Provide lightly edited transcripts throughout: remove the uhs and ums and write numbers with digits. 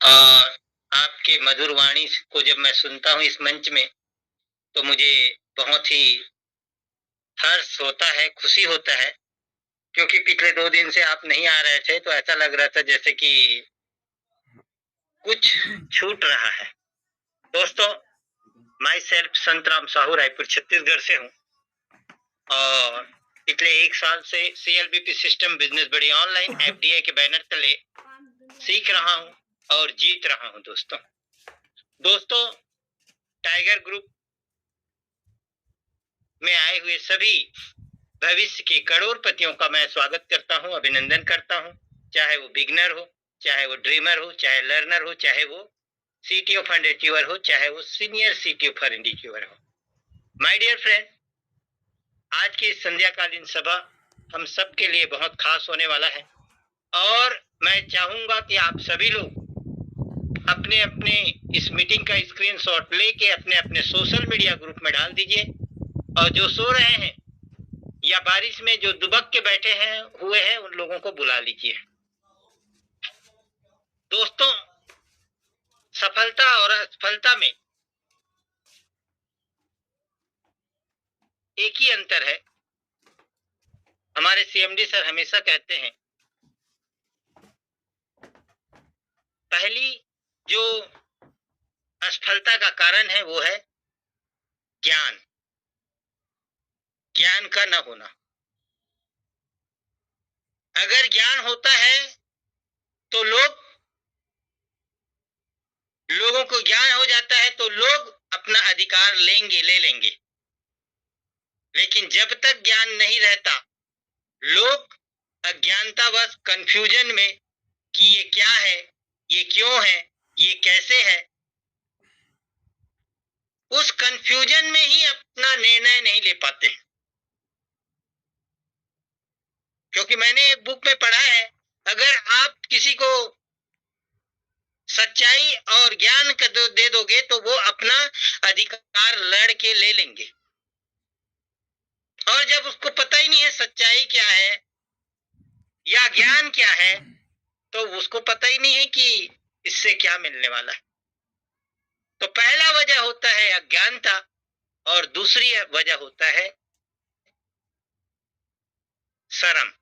और आपके मधुर वाणी को जब मैं सुनता हूँ इस मंच में, तो मुझे बहुत ही हर्ष होता है, खुशी होता है, क्योंकि पिछले 2 दिन से आप नहीं आ रहे थे, तो ऐसा लग रहा था जैसे कि कुछ छूट रहा है। दोस्तों, माई सेल्फ संतराम साहू रायपुर छत्तीसगढ़ से हूँ और पिछले 1 साल से CLBP सिस्टम बिजनेस बड़ी ऑनलाइन FDA के बैनर तले सीख रहा हूँ और जीत रहा हूँ। दोस्तों, टाइगर ग्रुप में आए हुए सभी भविष्य के करोड़पतियों का मैं स्वागत करता हूं, अभिनंदन करता हूं, चाहे वो बिगनर हो, चाहे वो ड्रीमर हो, चाहे लर्नर हो, चाहे वो CTO फंड अचीवर हो, चाहे वो सीनियर CTO फंड अचीवर हो। माय डियर फ्रेंड, आज की संध्याकालीन सभा हम सबके लिए बहुत खास होने वाला है और मैं चाहूंगा कि आप सभी लोग अपने अपने इस मीटिंग का स्क्रीनशॉट लेके अपने अपने सोशल मीडिया ग्रुप में डाल दीजिए और जो सो रहे हैं या बारिश में जो दुबक के बैठे हैं हुए हैं उन लोगों को बुला लीजिए। दोस्तों, सफलता और असफलता में एक ही अंतर है। हमारे CMD सर हमेशा कहते हैं, पहली जो असफलता का कारण है वो है ज्ञान, ज्ञान का न होना। अगर ज्ञान होता है तो लोगों को ज्ञान हो जाता है तो लोग अपना अधिकार ले लेंगे। लेकिन जब तक ज्ञान नहीं रहता, लोग अज्ञानतावश कंफ्यूजन में कि ये क्या है, ये क्यों है, ये कैसे है, उस कंफ्यूजन में ही अपना निर्णय नहीं ले पाते। क्योंकि मैंने एक बुक में पढ़ा है, अगर आप किसी को सच्चाई और ज्ञान का दे दोगे तो वो अपना अधिकार लड़ के ले लेंगे। और जब उसको पता ही नहीं है सच्चाई क्या है या ज्ञान क्या है, तो उसको पता ही नहीं है कि इससे क्या मिलने वाला है। तो पहला वजह होता है अज्ञानता और दूसरी वजह होता है शर्म।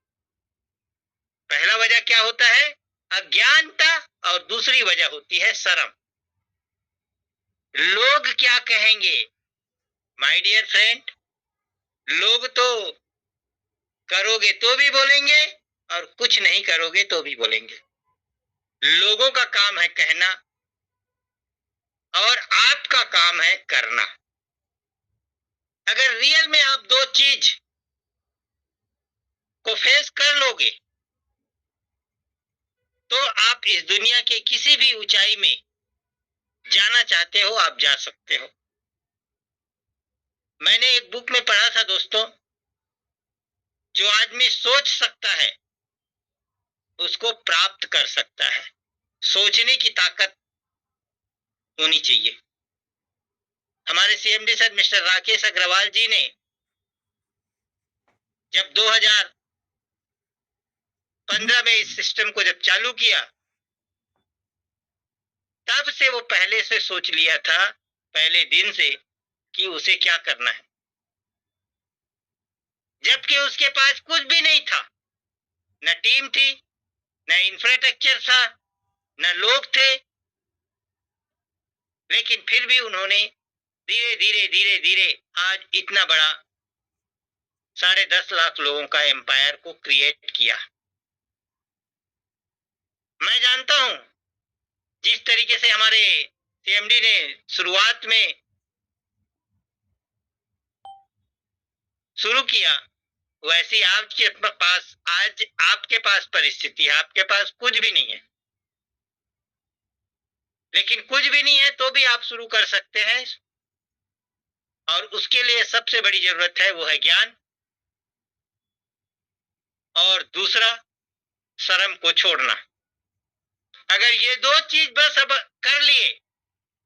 पहला वजह क्या होता है? अज्ञानता और दूसरी वजह होती है शर्म। लोग क्या कहेंगे? माय डियर फ्रेंड, लोग तो करोगे तो भी बोलेंगे और कुछ नहीं करोगे तो भी बोलेंगे। लोगों का काम है कहना और आपका काम है करना। अगर रियल में आप दो चीज को फेस कर लोगे तो आप इस दुनिया के किसी भी ऊंचाई में जाना चाहते हो, आप जा सकते हो। मैंने एक बुक में पढ़ा था दोस्तों, जो आदमी सोच सकता है उसको प्राप्त कर सकता है। सोचने की ताकत होनी चाहिए। हमारे CMD sir mister Rakesh Agarwal ji ने जब 2015 में इस सिस्टम को जब चालू किया, तब से वो पहले से सोच लिया था, पहले दिन से, कि उसे क्या करना है। जबकि उसके पास कुछ भी नहीं था, न टीम थी, न इंफ्रास्ट्रक्चर था, न लोग थे, लेकिन फिर भी उन्होंने धीरे धीरे धीरे धीरे आज इतना बड़ा 10.5 लाख लोगों का एम्पायर को क्रिएट किया। मैं जानता हूं जिस तरीके से हमारे CMD ने शुरुआत में शुरू किया, वैसी आज आपके पास परिस्थिति है, आपके पास कुछ भी नहीं है। लेकिन कुछ भी नहीं है तो भी आप शुरू कर सकते हैं और उसके लिए सबसे बड़ी जरूरत है वो है ज्ञान और दूसरा शर्म को छोड़ना। अगर ये दो चीज बस अब कर लिए,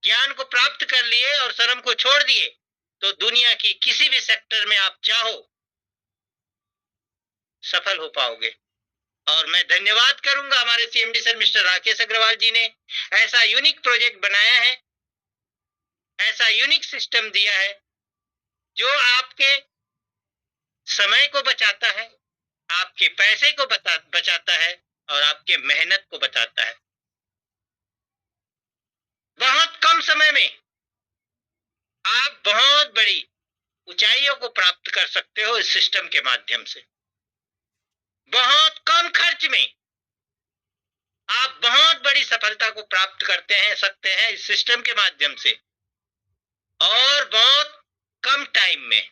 ज्ञान को प्राप्त कर लिए और शर्म को छोड़ दिए, तो दुनिया की किसी भी सेक्टर में आप चाहो सफल हो पाओगे। और मैं धन्यवाद करूंगा हमारे CMD sir mister Rakesh Agarwal ji ने ऐसा यूनिक प्रोजेक्ट बनाया है, ऐसा यूनिक सिस्टम दिया है जो आपके समय को बचाता है, आपके पैसे को बचाता है और आपके मेहनत को बचाता है। बहुत कम समय में आप बहुत बड़ी ऊंचाइयों को प्राप्त कर सकते हो इस सिस्टम के माध्यम से। बहुत कम खर्च में आप बहुत बड़ी सफलता को प्राप्त सकते हैं इस सिस्टम के माध्यम से, और बहुत कम टाइम में।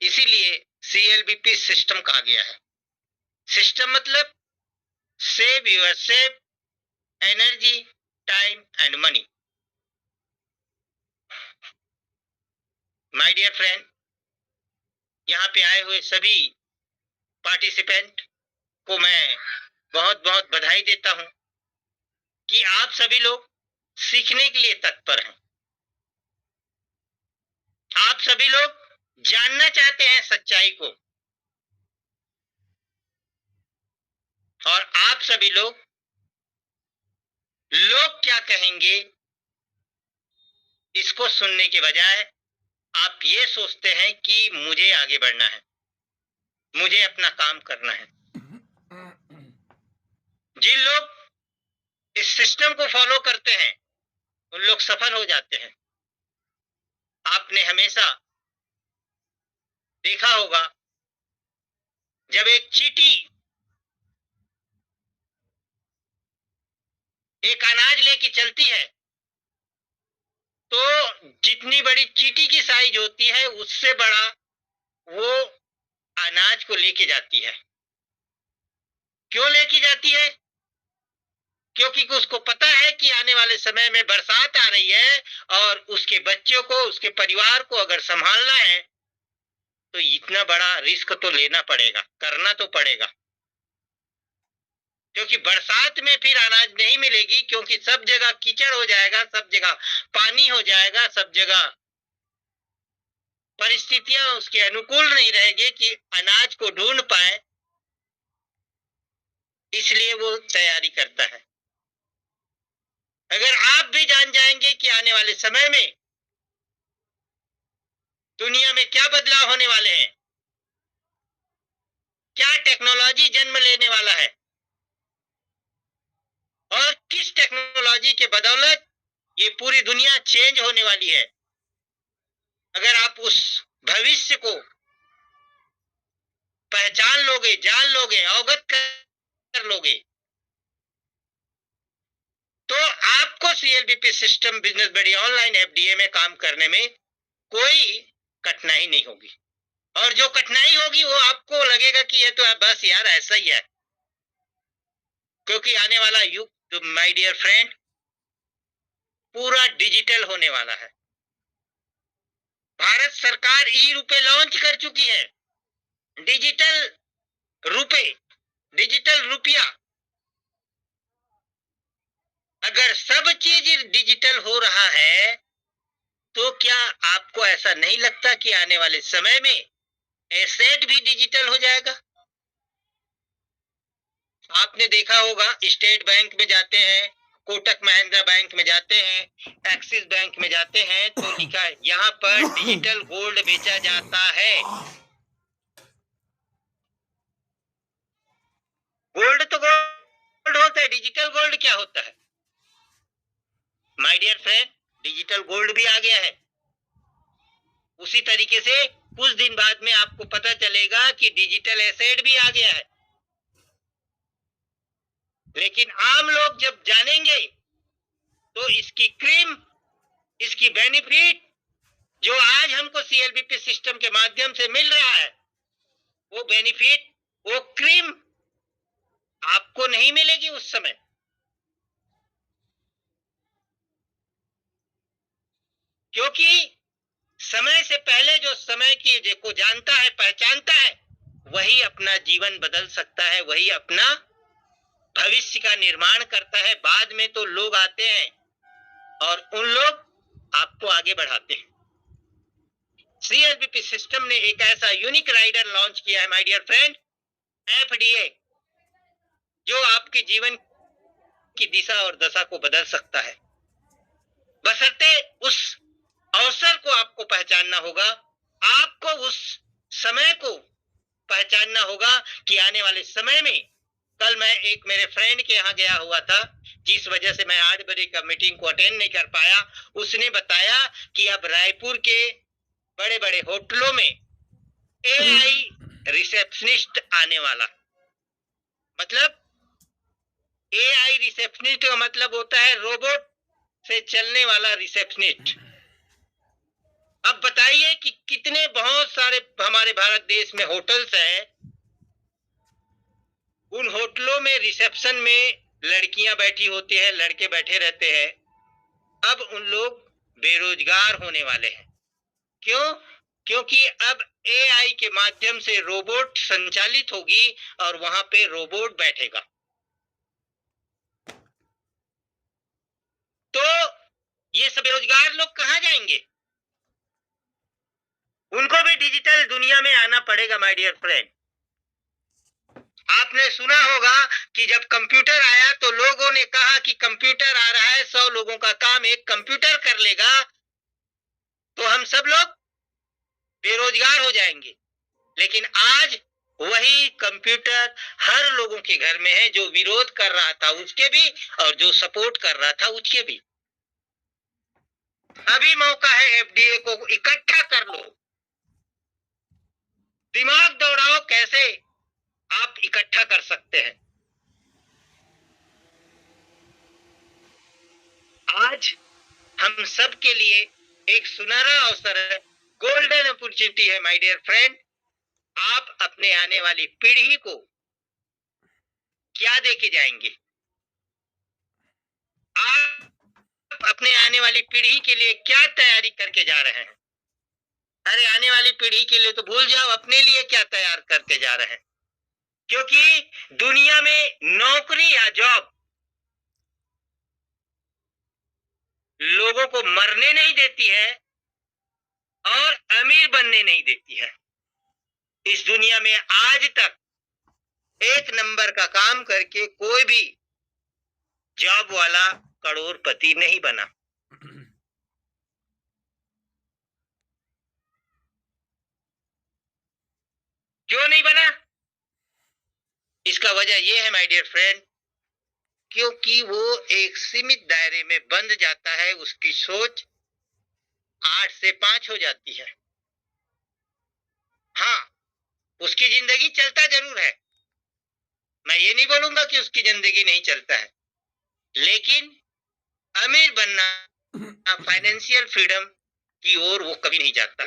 इसीलिए CLBP सिस्टम कहा गया है। सिस्टम मतलब save your save energy, time and money. My dear friend, यहाँ पे आए हुए सभी पार्टिसिपेंट को मैं बहुत बहुत बधाई देता हूँ कि आप सभी लोग सीखने के लिए तत्पर हैं। आप सभी लोग जानना चाहते हैं सच्चाई को, और आप सभी लोग क्या कहेंगे इसको सुनने के बजाय आप ये सोचते हैं कि मुझे आगे बढ़ना है, मुझे अपना काम करना है। जिन लोग इस सिस्टम को फॉलो करते हैं उन लोग सफल हो जाते हैं। आपने हमेशा देखा होगा जब एक चींटी एक अनाज लेके चलती है तो जितनी बड़ी चींटी की साइज होती है उससे बड़ा वो अनाज को लेके जाती है। क्यों लेके जाती है? क्योंकि उसको पता है कि आने वाले समय में बरसात आ रही है और उसके बच्चों को, उसके परिवार को अगर संभालना है तो इतना बड़ा रिस्क तो लेना पड़ेगा, करना तो पड़ेगा। क्योंकि बरसात में फिर अनाज नहीं मिलेगी, क्योंकि सब जगह कीचड़ हो जाएगा, सब जगह पानी हो जाएगा, सब जगह परिस्थितियां उसके अनुकूल नहीं रहेगी कि अनाज को ढूंढ पाए। इसलिए वो तैयारी करता है। अगर आप भी जान जाएंगे कि आने वाले समय में दुनिया में क्या बदलाव होने वाले हैं, क्या टेक्नोलॉजी जन्म लेने वाला है और किस टेक्नोलॉजी के बदौलत ये पूरी दुनिया चेंज होने वाली है, अगर आप उस भविष्य को पहचान लोगे, जान लोगे, अवगत कर लोगे, तो आपको CLBP सिस्टम बिजनेस बड़ी ऑनलाइन FDA में काम करने में कोई कठिनाई नहीं होगी। और जो कठिनाई होगी वो आपको लगेगा कि ये तो बस यार ऐसा ही है। क्योंकि आने वाला युग माय डियर फ्रेंड पूरा डिजिटल होने वाला है। भारत सरकार ई-रुपए लॉन्च कर चुकी है। डिजिटल रुपए, डिजिटल रुपया। अगर सब चीज डिजिटल हो रहा है तो क्या आपको ऐसा नहीं लगता कि आने वाले समय में एसेट भी डिजिटल हो जाएगा? आपने देखा होगा स्टेट बैंक में जाते हैं, कोटक महिंद्रा बैंक में जाते हैं, एक्सिस बैंक में जाते हैं तो लिखा है यहाँ पर डिजिटल गोल्ड बेचा जाता है। गोल्ड तो गोल्ड होता है, डिजिटल गोल्ड क्या होता है? My dear friend, digital gold भी आ गया है। उसी तरीके से कुछ दिन बाद में आपको पता चलेगा कि डिजिटल एसेट भी आ गया है। लेकिन आम लोग जब जानेंगे तो इसकी क्रीम, इसकी बेनिफिट जो आज हमको CLBP सिस्टम के माध्यम से मिल रहा है, वो बेनिफिट, वो क्रीम आपको नहीं मिलेगी उस समय। क्योंकि समय से पहले जो समय की को जानता है, पहचानता है, वही अपना जीवन बदल सकता है, वही अपना भविष्य का निर्माण करता है। बाद में तो लोग आते हैं और उन लोग आपको आगे बढ़ाते हैं। सीएलबीपी सिस्टम ने एक ऐसा यूनिक राइडर लॉन्च किया है माय डियर फ्रेंड, एफडीए, जो आपके जीवन की दिशा और दशा को बदल सकता है। बशर्ते उस अवसर को आपको पहचानना होगा, आपको उस समय को पहचानना होगा कि आने वाले समय में, कल मैं एक मेरे फ्रेंड के यहाँ गया हुआ था, जिस वजह से मैं 8 बजे का मीटिंग को अटेंड नहीं कर पाया। उसने बताया कि अब रायपुर के बड़े बड़े होटलों में एआई रिसेप्शनिस्ट आने वाला। मतलब एआई रिसेप्शनिस्ट का मतलब होता है रोबोट से चलने वाला रिसेप्शनिस्ट। अब बताइए कि कितने बहुत सारे हमारे भारत देश में होटल्स हैं, उन होटलों में रिसेप्शन में लड़कियां बैठी होती हैं, लड़के बैठे रहते हैं। अब उन लोग बेरोजगार होने वाले हैं। क्यों? क्योंकि अब एआई के माध्यम से रोबोट संचालित होगी और वहां पे रोबोट बैठेगा। तो ये सब बेरोजगार लोग कहां जाएंगे? उनको भी डिजिटल दुनिया में आना पड़ेगा माय डियर फ्रेंड। आपने सुना होगा कि जब कंप्यूटर आया तो लोगों ने कहा कि कंप्यूटर आ रहा है, 100 लोगों का काम एक कंप्यूटर कर लेगा, तो हम सब लोग बेरोजगार हो जाएंगे। लेकिन आज वही कंप्यूटर हर लोगों के घर में है, जो विरोध कर रहा था उसके भी और जो सपोर्ट कर रहा था उसके भी। अभी मौका है एफडीए को इकट्ठा कर लो, दिमाग दौड़ाओ कैसे आप इकट्ठा कर सकते हैं। आज हम सब के लिए एक सुनहरा अवसर है, गोल्डन अपॉर्चुनिटी है माय डियर फ्रेंड। आप अपने आने वाली पीढ़ी को क्या देके जाएंगे? आप अपने आने वाली पीढ़ी के लिए क्या तैयारी करके जा रहे हैं? अरे आने वाली पीढ़ी के लिए तो भूल जाओ, अपने लिए क्या तैयार करके जा रहे हैं? क्योंकि दुनिया में नौकरी या जॉब लोगों को मरने नहीं देती है और अमीर बनने नहीं देती है। इस दुनिया में आज तक एक नंबर का काम करके कोई भी जॉब वाला करोड़पति नहीं बना। क्यों नहीं बना? इसका वजह यह है माय डियर फ्रेंड, क्योंकि वो एक सीमित दायरे में बंध जाता है, उसकी सोच 8 से 5 हो जाती है। हाँ, उसकी जिंदगी चलता जरूर है, मैं ये नहीं बोलूंगा कि उसकी जिंदगी नहीं चलता है, लेकिन अमीर बनना, फाइनेंशियल फ्रीडम की ओर वो कभी नहीं जाता।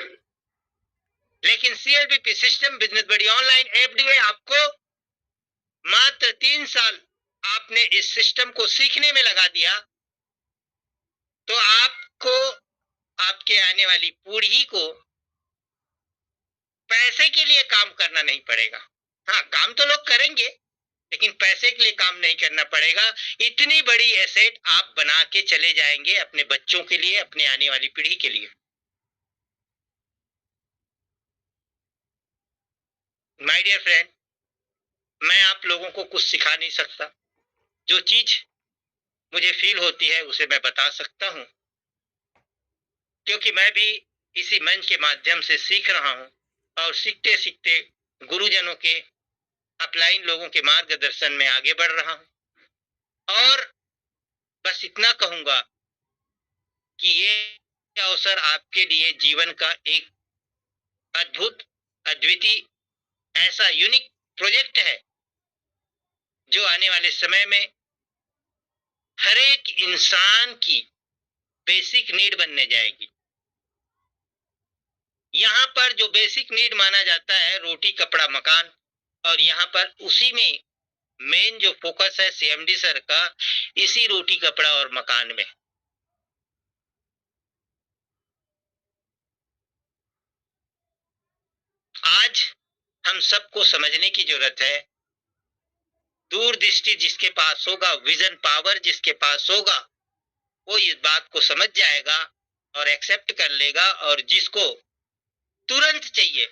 लेकिन सीएलबीपी सिस्टम बिजनेस बड़ी ऑनलाइन एफडीए आपको मात्र 3 साल आपने इस सिस्टम को सीखने में लगा दिया, तो आपको आपके आने वाली पीढ़ी को पैसे के लिए काम करना नहीं पड़ेगा। हाँ, काम तो लोग करेंगे, लेकिन पैसे के लिए काम नहीं करना पड़ेगा। इतनी बड़ी एसेट आप बना के चले जाएंगे अपने बच्चों के लिए, अपने आने वाली पीढ़ी के लिए। माय डियर फ्रेंड, मैं आप लोगों को कुछ सिखा नहीं सकता। जो चीज मुझे फील होती है उसे मैं बता सकता हूं, क्योंकि मैं भी इसी मंच के माध्यम से सीख रहा हूं और सीखते सीखते गुरुजनों के, अपलाइन लोगों के मार्गदर्शन में आगे बढ़ रहा हूं। और बस इतना कहूंगा कि ये अवसर आपके लिए जीवन का एक अद्भुत, अद्वितीय, ऐसा यूनिक प्रोजेक्ट है जो आने वाले समय में हर एक इंसान की बेसिक नीड बनने जाएगी। यहाँ पर जो बेसिक नीड माना जाता है रोटी कपड़ा मकान, और यहाँ पर उसी में मेन जो फोकस है सीएमडी सर का, इसी रोटी कपड़ा और मकान में। आज हम सबको समझने की जरूरत है, दूरदृष्टि जिसके पास होगा, विजन पावर जिसके पास होगा, वो इस बात को समझ जाएगा और एक्सेप्ट कर लेगा, और जिसको तुरंत चाहिए,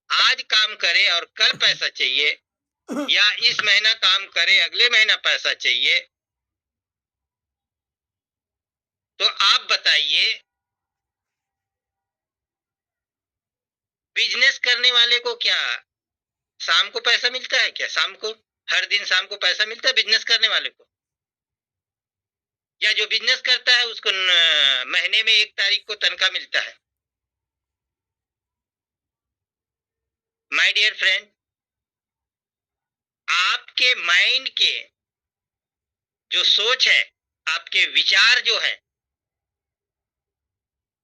आज काम करे और कल पैसा चाहिए, या इस महीना काम करे अगले महीना पैसा चाहिए, तो आप बताइए बिजनेस करने वाले को क्या शाम को पैसा मिलता है? क्या शाम को हर दिन शाम को पैसा मिलता है बिजनेस करने वाले को? या जो बिजनेस करता है उसको महीने में 1 तारीख को तनख्वाह मिलता है? माय डियर फ्रेंड, आपके माइंड के जो सोच है, आपके विचार जो है,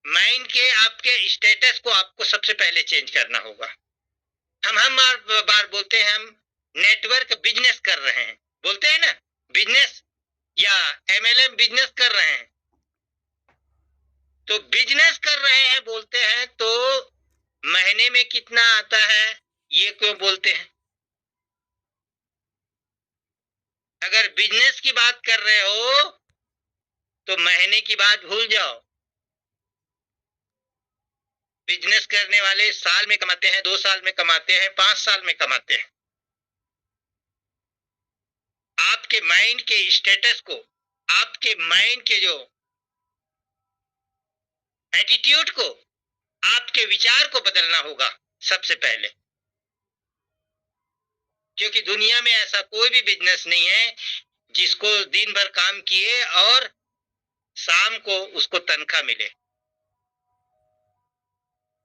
माइंड के आपके स्टेटस को आपको सबसे पहले चेंज करना होगा। हम बार बोलते हैं हम नेटवर्क बिजनेस कर रहे हैं, बोलते हैं ना बिजनेस, या एमएलएम बिजनेस कर रहे हैं। तो बिजनेस कर रहे हैं बोलते हैं, तो महीने में कितना आता है ये क्यों बोलते हैं? अगर बिजनेस की बात कर रहे हो तो महीने की बात भूल जाओ। बिजनेस करने वाले साल में कमाते हैं, 2 साल में कमाते हैं, 5 साल में कमाते हैं। आपके माइंड के स्टेटस को, आपके माइंड के जो एटीट्यूड को, आपके विचार को बदलना होगा सबसे पहले। क्योंकि दुनिया में ऐसा कोई भी बिजनेस नहीं है जिसको दिन भर काम किए और शाम को उसको तनख्वाह मिले।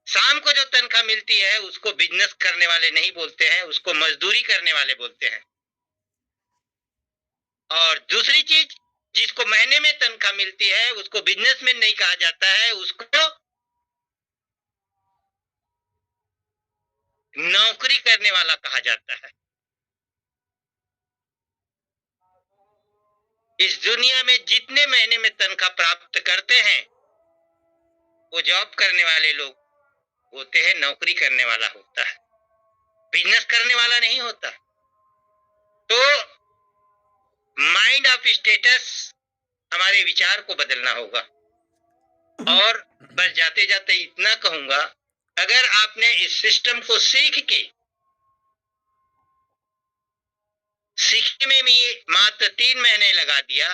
शाम को जो तनख्वाह मिलती है उसको बिजनेस करने वाले नहीं बोलते हैं, उसको मजदूरी करने वाले बोलते हैं। और दूसरी चीज, जिसको महीने में तनख्वाह मिलती है उसको बिजनेसमैन नहीं कहा जाता है, उसको नौकरी करने वाला कहा जाता है। इस दुनिया में जितने महीने में तनख्वाह प्राप्त करते हैं वो जॉब करने वाले लोग होते हैं, नौकरी करने वाला होता है, बिजनेस करने वाला नहीं होता। तो माइंड ऑफ स्टेटस, हमारे विचार को बदलना होगा। और बस जाते जाते इतना कहूंगा, अगर आपने इस सिस्टम को सीखने में भी मात्र 3 महीने लगा दिया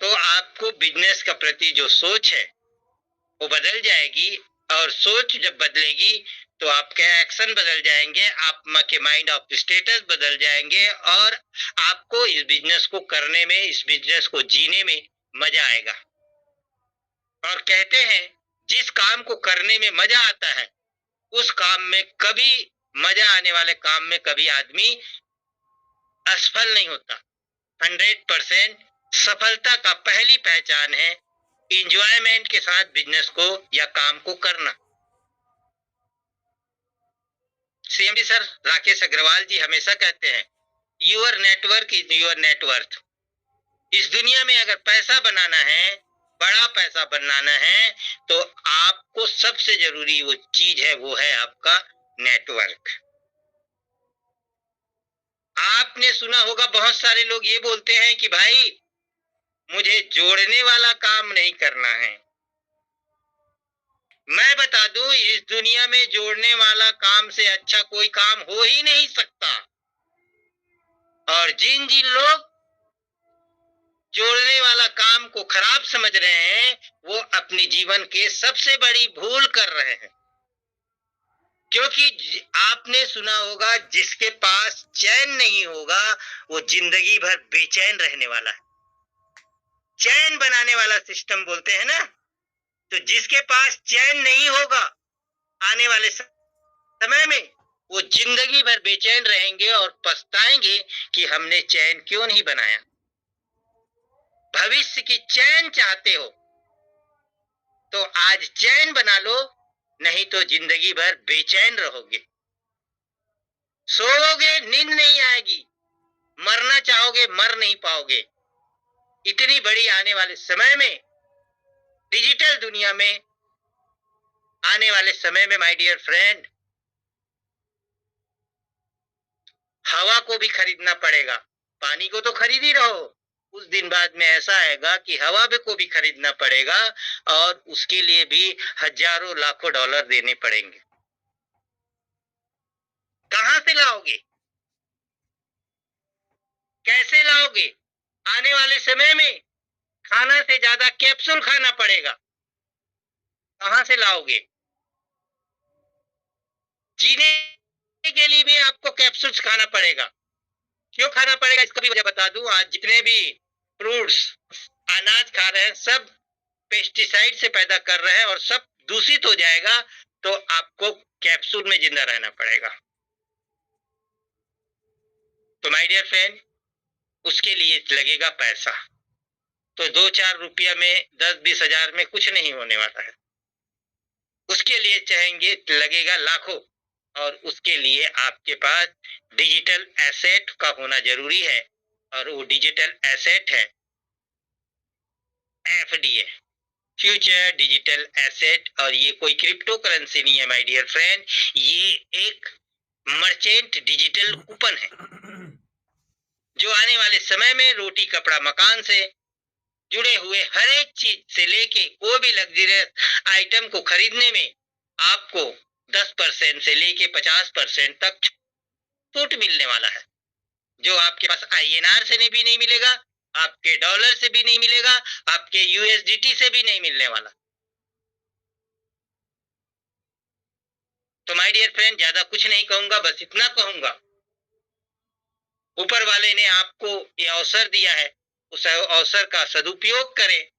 तो आपको बिजनेस का प्रति जो सोच है वो बदल जाएगी। और सोच जब बदलेगी तो आपके एक्शन बदल जाएंगे, आपके माइंड ऑफ स्टेटस बदल जाएंगे, और आपको इस बिजनेस को करने में, इस बिजनेस को जीने में मजा आएगा। और कहते हैं जिस काम को करने में मजा आता है उस काम में कभी, मजा आने वाले काम में कभी आदमी असफल नहीं होता। 100% सफलता का पहली पहचान है इंजॉयमेंट के साथ बिजनेस को या काम को करना। सीएमडी सर राकेश अग्रवाल जी हमेशा कहते हैं your network is your net worth. इस दुनिया में अगर पैसा बनाना है, बड़ा पैसा बनाना है, तो आपको सबसे जरूरी वो चीज है, वो है आपका नेटवर्क। आपने सुना होगा बहुत सारे लोग ये बोलते हैं कि भाई मुझे जोड़ने वाला काम नहीं करना है। मैं बता दूं इस दुनिया में जोड़ने वाला काम से अच्छा कोई काम हो ही नहीं सकता। और जिन जिन लोग जोड़ने वाला काम को खराब समझ रहे हैं वो अपने जीवन के सबसे बड़ी भूल कर रहे हैं। क्योंकि आपने सुना होगा जिसके पास चैन नहीं होगा वो जिंदगी भर बेचैन रहने वाला है। चैन बनाने वाला सिस्टम बोलते हैं ना, तो जिसके पास चैन नहीं होगा आने वाले समय में वो जिंदगी भर बेचैन रहेंगे और पछताएंगे कि हमने चैन क्यों नहीं बनाया। भविष्य की चैन चाहते हो तो आज चैन बना लो, नहीं तो जिंदगी भर बेचैन रहोगे। सोओगे नींद नहीं आएगी, मरना चाहोगे मर नहीं पाओगे। इतनी बड़ी आने वाले समय में, डिजिटल दुनिया में, आने वाले समय में माय डियर फ्रेंड, हवा को भी खरीदना पड़ेगा। पानी को तो खरीद ही रहो, कुछ दिन बाद में ऐसा आएगा कि हवा भी को भी खरीदना पड़ेगा और उसके लिए भी हजारों लाखों डॉलर देने पड़ेंगे। कहां से लाओगे? कैसे लाओगे? आने वाले समय में खाना से ज्यादा कैप्सूल खाना पड़ेगा। कहां से लाओगे? जीने के लिए भी आपको कैप्सूल्स खाना पड़ेगा। क्यों खाना पड़ेगा इसका भी वजह बता दूं। आज जितने भी फ्रूट्स अनाज खा रहे हैं सब पेस्टिसाइड से पैदा कर रहे हैं और सब दूषित हो जाएगा, तो आपको कैप्सूल में जिंदा रहना पड़ेगा। तो माय डियर फ्रेंड, उसके लिए लगेगा पैसा। तो 2-4 रुपया में 10-20 हजार में कुछ नहीं होने वाला है। उसके लिए चाहेंगे लगेगा लाखों, और उसके लिए आपके पास डिजिटल एसेट का होना जरूरी है, और वो डिजिटल एसेट है एफडीए, फ्यूचर डिजिटल एसेट। और ये कोई क्रिप्टो करेंसी नहीं है माय डियर फ्रेंड, ये एक मर्चेंट डिजिटल कूपन है जो आने वाले समय में रोटी कपड़ा मकान से जुड़े हुए हर एक चीज से लेके कोई भी लग्जरियस आइटम को खरीदने में आपको 10% से लेके 50% तक छूट मिलने वाला है, जो आपके पास आईएनआर से भी नहीं मिलेगा, आपके डॉलर से भी नहीं मिलेगा, आपके यूएसडीटी से भी नहीं मिलने वाला। तो माय डियर फ्रेंड, ज्यादा कुछ नहीं कहूंगा, बस इतना कहूंगा, ऊपर वाले ने आपको ये अवसर दिया है, उस अवसर का सदुपयोग करें,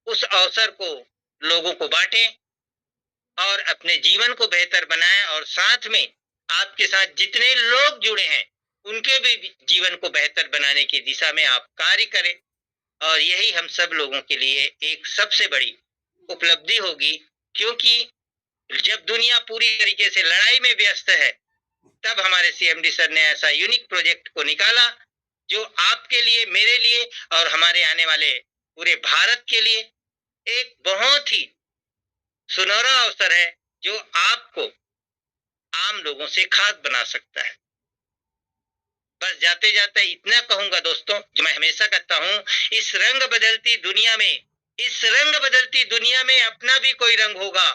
उस अवसर को लोगों को बांटें और अपने जीवन को बेहतर बनाएं, और साथ में आपके साथ जितने लोग जुड़े हैं उनके भी जीवन को बेहतर बनाने की दिशा में आप कार्य करें। और यही हम सब लोगों के लिए एक सबसे बड़ी उपलब्धि होगी, क्योंकि जब दुनिया पूरी तरीके से लड़ाई में व्यस्त है, तब हमारे सीएमडी सर ने ऐसा यूनिक प्रोजेक्ट को निकाला जो आपके लिए, मेरे लिए और हमारे आने वाले पूरे भारत के लिए एक बहुत ही सुनहरा अवसर है, जो आपको आम लोगों से खास बना सकता है। बस जाते जाते इतना कहूंगा दोस्तों, जो मैं हमेशा कहता हूं, इस रंग बदलती दुनिया में, इस रंग बदलती दुनिया में अपना भी कोई रंग होगा,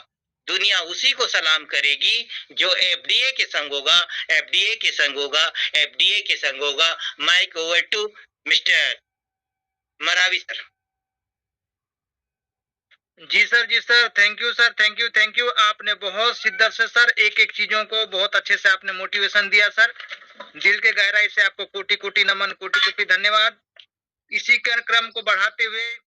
दुनिया उसी को सलाम करेगी जो एफडीए के संग होगा, एफडीए के संग होगा, एफडीए के संग होगा। Mike over to mister Maravi sir. जी सर, जी sir, thank you sir, thank you, thank you. आपने बहुत शिद्दत से सर एक एक चीजों को बहुत अच्छे से आपने मोटिवेशन दिया सर। दिल के गहराई से आपको कोटि कोटि नमन, कोटि कोटि धन्यवाद। इसी क्रम को बढ़ाते हुए